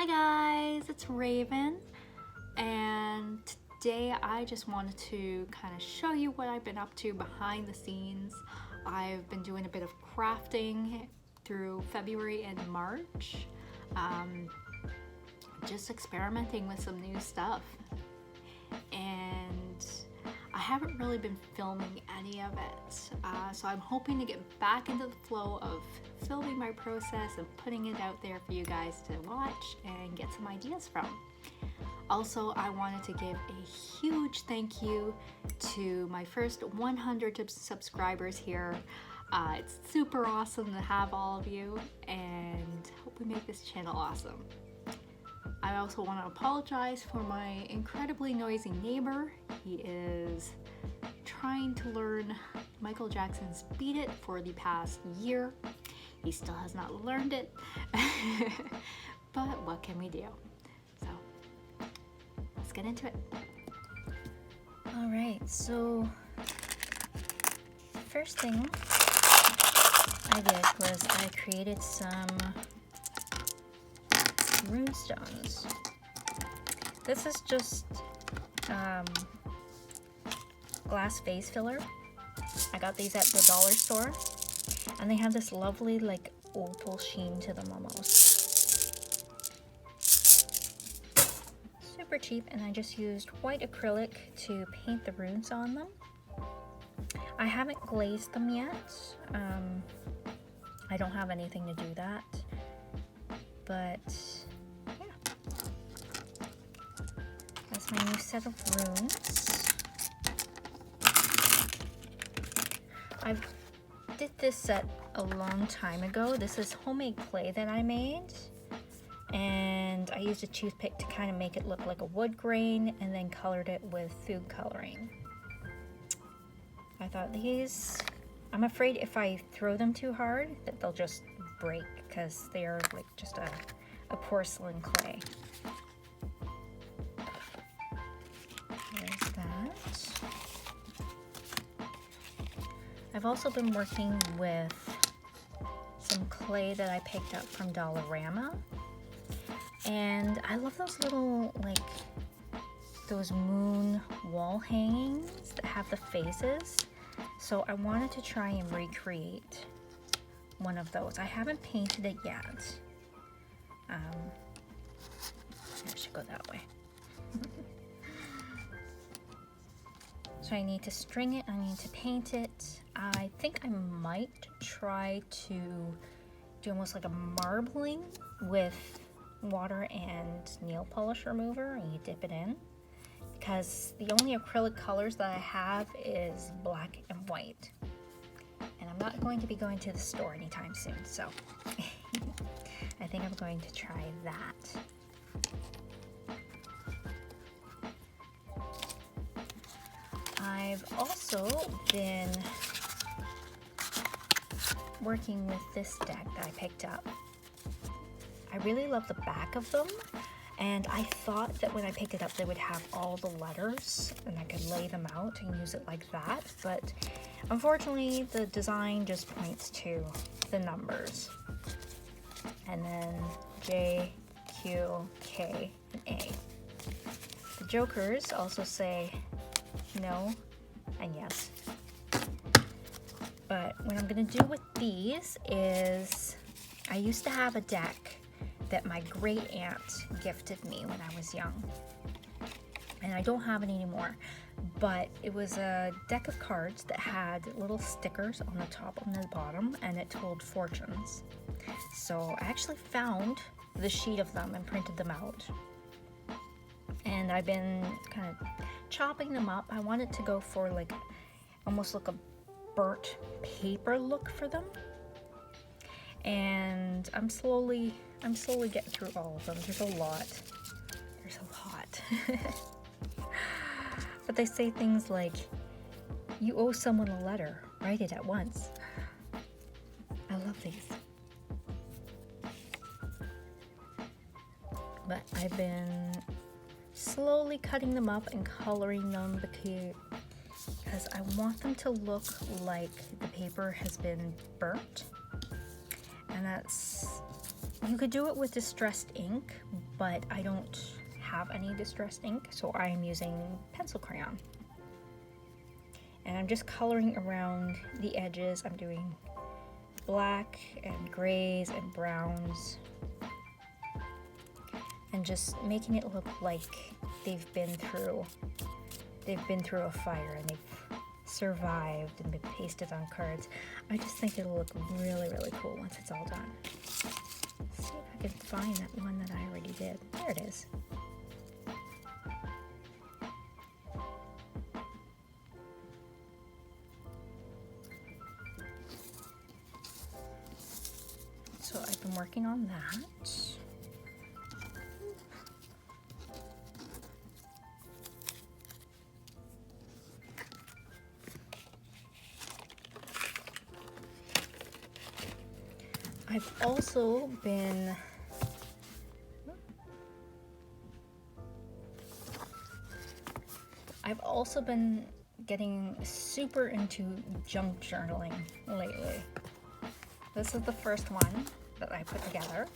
Hi guys, it's Raven, and today I just wanted to kind of show you what I've been up to behind the scenes. I've been doing a bit of crafting through February and March, just experimenting with some new stuff, and I haven't really been filming any of it, so I'm hoping to get back into the flow of filming my process and putting it out there for you guys to watch and get some ideas from. Also, I wanted to give a huge thank you to my first 100 subscribers here. It's super awesome to have all of you, and hope we make this channel awesome. I also want to apologize for my incredibly noisy neighbor. He is trying to learn Michael Jackson's Beat It for the past year. He still has not learned it, but what can we do? So let's get into it. All right, so first thing I did was I created some runestones. This is just glass vase filler. I got these at the dollar store, and they have this lovely like opal sheen to them almost. Super cheap, and I just used white acrylic to paint the runes on them. I haven't glazed them yet. I don't have anything to do that, but yeah, that's my new set of runes. I did this set a long time ago. This is homemade clay that I made, and I used a toothpick to kind of make it look like a wood grain and then colored it with food coloring. I thought these, I'm afraid if I throw them too hard that they'll just break because they are like just a porcelain clay. There's that. I've also been working with some clay that I picked up from Dollarama, and I love those little like those moon wall hangings that have the faces, so I wanted to try and recreate one of those. I haven't painted it yet. I should go that way. So I need to string it, I need to paint it. I think I might try to do almost like a marbling with water and nail polish remover, and you dip it in, because the only acrylic colors that I have is black and white, and I'm not going to be going to the store anytime soon, so I think I'm going to try that. I've also been working with this deck that I picked up. I really love the back of them, and I thought that when I picked it up they would have all the letters and I could lay them out and use it like that, but unfortunately the design just points to the numbers, and then J, Q, K, and A. The jokers also say no and yes. But what I'm gonna do with these is, I used to have a deck that my great aunt gifted me when I was young, and I don't have it anymore, but it was a deck of cards that had little stickers on the top and the bottom, and it told fortunes. So I actually found the sheet of them and printed them out, and I've been kind of chopping them up. I wanted to go for like almost like a burnt paper look for them, and I'm slowly getting through all of them. There's a lot. There's a lot. But they say things like, you owe someone a letter, write it at once. I love these. But I've been slowly cutting them up and coloring them because I want them to look like the paper has been burnt, and that's You could do it with distressed ink, but I don't have any distressed ink, so I am using pencil crayon. And I'm just coloring around the edges. I'm doing black and grays and browns, and just making it look like they've been through a fire and they've survived and been pasted on cards. I just think it'll look really, really cool once it's all done. Let's see if I can find that one that I already did. There it is. So I've been working on that. I've also been getting super into junk journaling lately. This is the first one that I put together.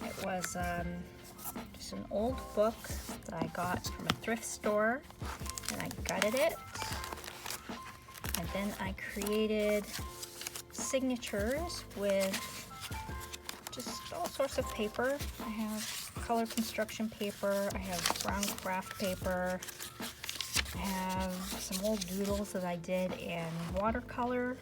It was just an old book that I got from a thrift store, and I gutted it, and then I created signatures with just all sorts of paper. I have color construction paper, I have brown craft paper, I have some old doodles that I did in watercolor.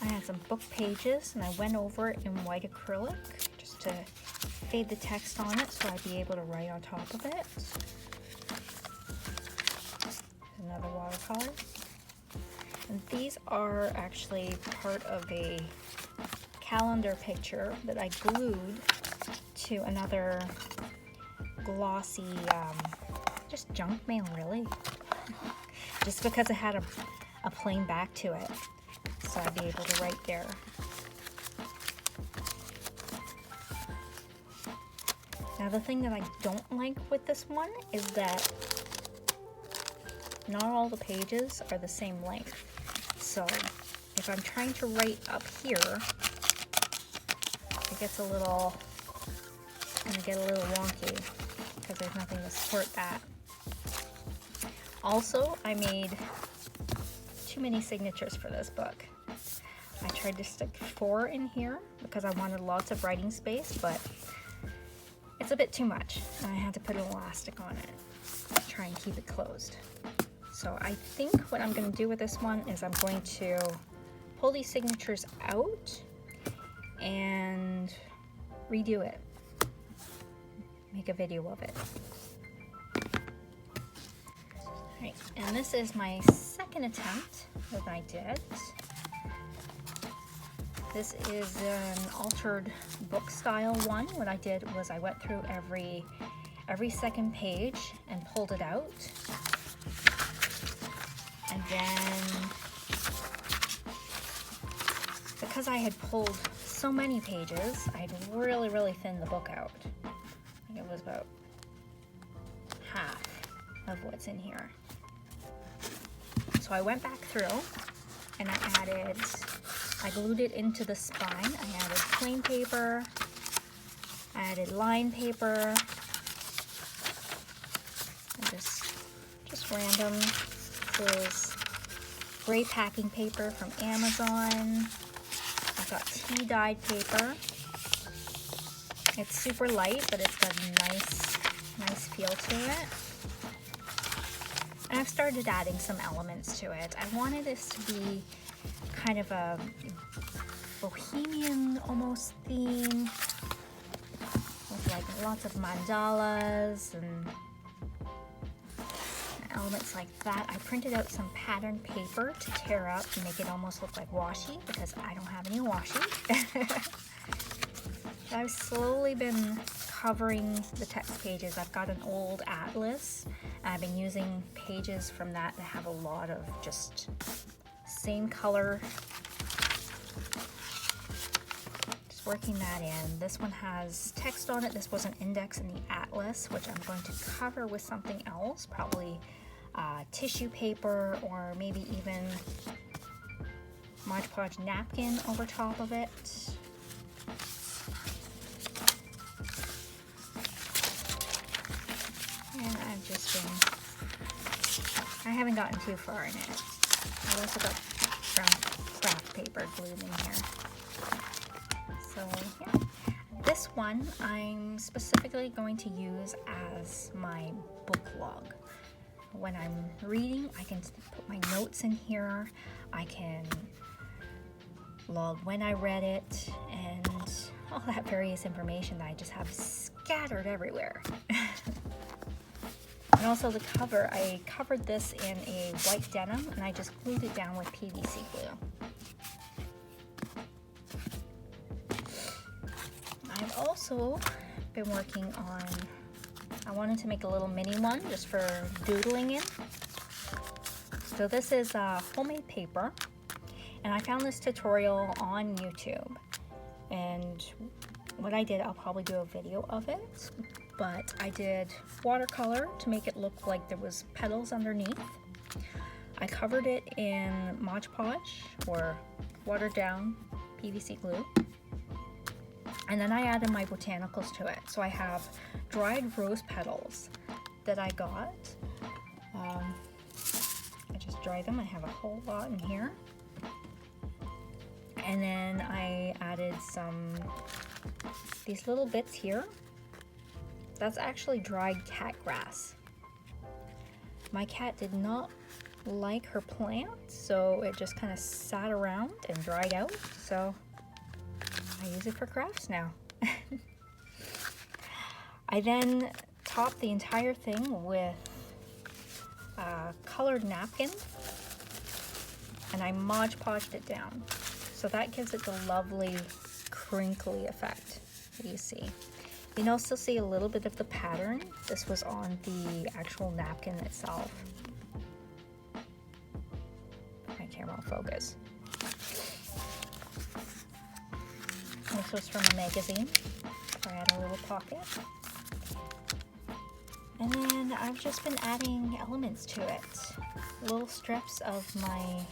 I have some book pages, and I went over it in white acrylic just to fade the text on it so I'd be able to write on top of it. Another watercolor. And these are actually part of a calendar picture that I glued to another glossy, just junk mail really. Just because it had a plain back to it. So I'd be able to write there. Now the thing that I don't like with this one is that not all the pages are the same length. So if I'm trying to write up here, it gets a little wonky because there's nothing to support that. Also, I made too many signatures for this book. I tried to stick 4 in here because I wanted lots of writing space, but it's a bit too much. And I had to put an elastic on it to try and keep it closed. So I think what I'm going to do with this one is I'm going to pull these signatures out and redo it. Make a video of it. Alright, and this is my second attempt that I did. This is an altered book style one. What I did was I went through every second page and pulled it out. And then, because I had pulled so many pages, I had really thinned the book out. I think it was about half of what's in here. So I went back through and I glued it into the spine. I added plain paper, I added line paper, and just random. This is gray packing paper from Amazon. I've got tea dyed paper. It's super light, but it's got a nice feel to it. And I've started adding some elements to it. I wanted this to be kind of a bohemian almost theme with like lots of mandalas and elements like that. I printed out some pattern paper to tear up and make it almost look like washi because I don't have any washi. I've slowly been covering the text pages. I've got an old atlas. I've been using pages from that that have a lot of just same color. Just working that in. This one has text on it. This was an index in the atlas, which I'm going to cover with something else, probably tissue paper or maybe even Mod Podge napkin over top of it. And I've just been, I haven't gotten too far in it. I've also got craft paper glued in here. So yeah, this one I'm specifically going to use as my book log. When I'm reading, I can put my notes in here. I can log when I read it and all that various information that I just have scattered everywhere. And also the cover, I covered this in a white denim and I just glued it down with PVC glue. I've also been working on, I wanted to make a little mini one just for doodling in. So this is homemade paper, and I found this tutorial on YouTube. And what I did, I'll probably do a video of it, but I did watercolor to make it look like there was petals underneath. I covered it in Mod Podge or watered down PVC glue. And then I added my botanicals to it. So I have dried rose petals that I got. I just dried them. I have a whole lot in here. And then I added these little bits here. That's actually dried cat grass. My cat did not like her plant, so it just kind of sat around and dried out. So I use it for crafts now. I then topped the entire thing with a colored napkin, and I Mod Podged it down. So that gives it the lovely crinkly effect that you see. You can also see a little bit of the pattern. This was on the actual napkin itself. My camera will focus. This was from a magazine. I had a little pocket. And then I've just been adding elements to it. Little strips of my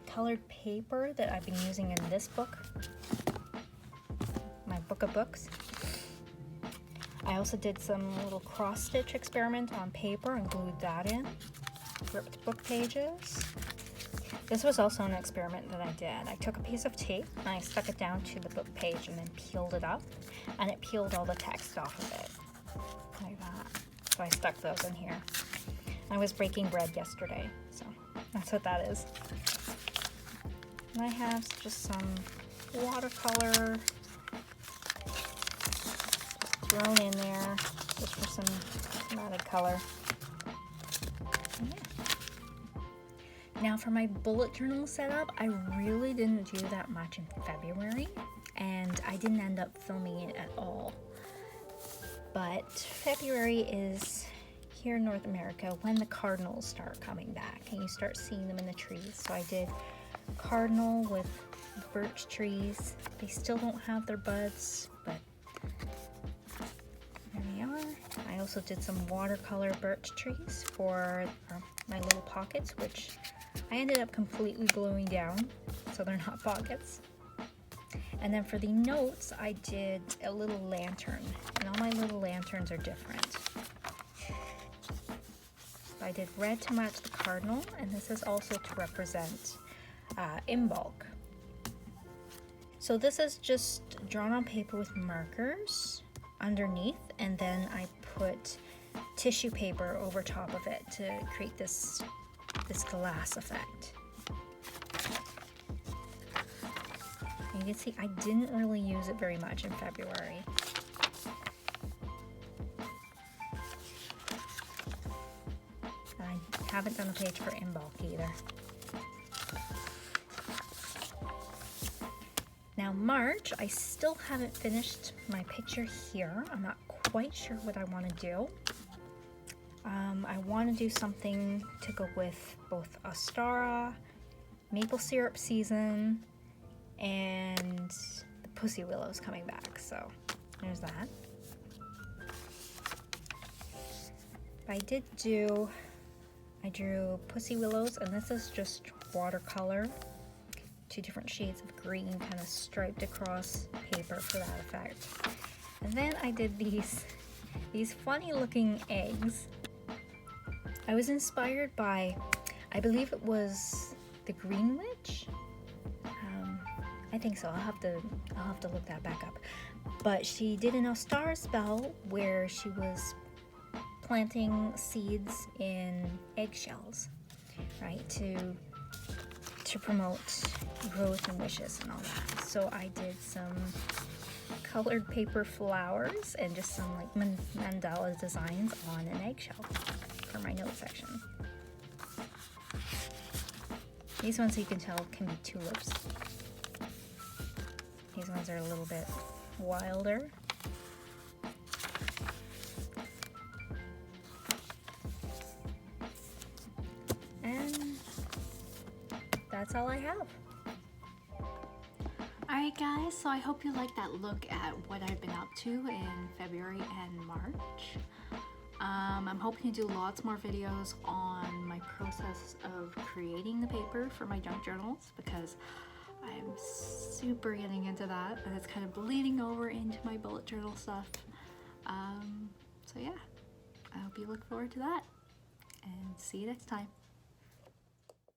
colored paper that I've been using in this book. My book of books. I also did some little cross stitch experiment on paper and glued that in. Ripped book pages. This was also an experiment that I did. I took a piece of tape and I stuck it down to the book page and then peeled it up, and it peeled all the text off of it. Like that. So I stuck those in here. I was breaking bread yesterday, so that's what that is. And I have just some watercolor thrown in there just for some added color. And yeah. Now for my bullet journal setup, I really didn't do that much in February, and I didn't end up filming it at all. But February is here in North America when the cardinals start coming back and you start seeing them in the trees. So I did cardinal with birch trees. They still don't have their buds, but there they are. I also did some watercolor birch trees for my little pockets, which I ended up completely gluing down so they're not pockets. And then for the notes, I did a little lantern, and all my little lanterns are different. I did red to match the cardinal, and this is also to represent in bulk. So this is just drawn on paper with markers underneath, and then I put tissue paper over top of it to create this glass effect. You can see I didn't really use it very much in February. And I haven't done a page for in bulk either. Now March, I still haven't finished my picture here. I'm not quite sure what I want to do. I want to do something to go with both Ostara, maple syrup season, and the pussy willows coming back, so there's that. I drew pussy willows, and this is just watercolor 2 different shades of green kind of striped across paper for that effect. And then I did these funny looking eggs. I was inspired by, I believe it was the Green Witch. I think so. I'll have to look that back up. But she did a star spell where she was planting seeds in eggshells, right, to promote growth and wishes and all that. So I did some colored paper flowers and just some like mandala designs on an eggshell for my note section. These ones, you can tell, can be tulips. These ones are a little bit wilder. And that's all I have. Alright guys, so I hope you like that look at what I've been up to in February and March. I'm hoping to do lots more videos on my process of creating the paper for my junk journals, because I'm super getting into that, and it's kind of bleeding over into my bullet journal stuff. So yeah, I hope you look forward to that, and see you next time.